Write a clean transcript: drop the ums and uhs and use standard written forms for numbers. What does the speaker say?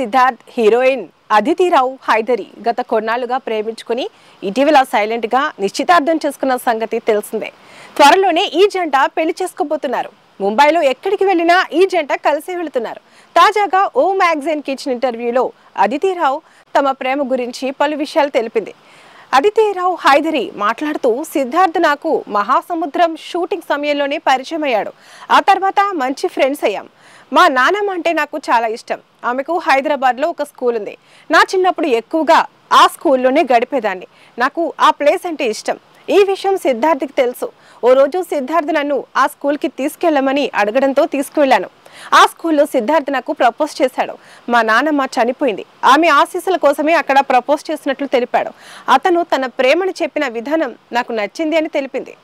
Siddharth heroine Aditi రావు హైదరి గత కొన్నాళ్లుగా ప్రేమించుకుని ఇటీవల సైలెంట్ గా నిశ్చితార్థం చేసుకున్న సంగతి తెలిసిందే. త్వరలోనే ఈ జంట పెళ్లి చేసుకోబోతున్నారు. ముంబైలో ఎక్కడికి వెళ్లినా ఈ జంట కలిసి వెళుతున్నారు. తాజాగా ఓ మ్యాగజైన్ కి ఇచ్చిన ఇంటర్వ్యూలో అదితి రావు తమ ప్రేమ గురించి పలు విషయాలు తెలిపింది. అదితి రావు హైదరి మాట్లాడుతూ, సిద్ధార్థ్ నాకు మహాసముద్రం షూటింగ్ సమయంలోనే పరిచయం అయ్యాడు. ఆ తర్వాత మంచి ఫ్రెండ్స్ అయ్యాం. మా నాన్నమ్మ అంటే నాకు చాలా ఇష్టం. ఆమెకు హైదరాబాద్లో ఒక స్కూల్ ఉంది. నా చిన్నప్పుడు ఎక్కువగా ఆ స్కూల్లోనే గడిపేదాన్ని. నాకు ఆ ప్లేస్ అంటే ఇష్టం. ఈ విషయం సిద్ధార్థ్కి తెలుసు. ఓ రోజు సిద్ధార్థ్ నన్ను ఆ స్కూల్కి తీసుకెళ్లమని అడగడంతో తీసుకువెళ్లాను. ఆ స్కూల్లో సిద్ధార్థ్ నాకు ప్రపోజ్ చేశాడు. మా నాన్నమ్మ చనిపోయింది. ఆమె ఆశీస్సుల కోసమే అక్కడ ప్రపోజ్ చేసినట్లు తెలిపాడు. అతను తన ప్రేమను చెప్పిన విధానం నాకు నచ్చింది అని తెలిపింది.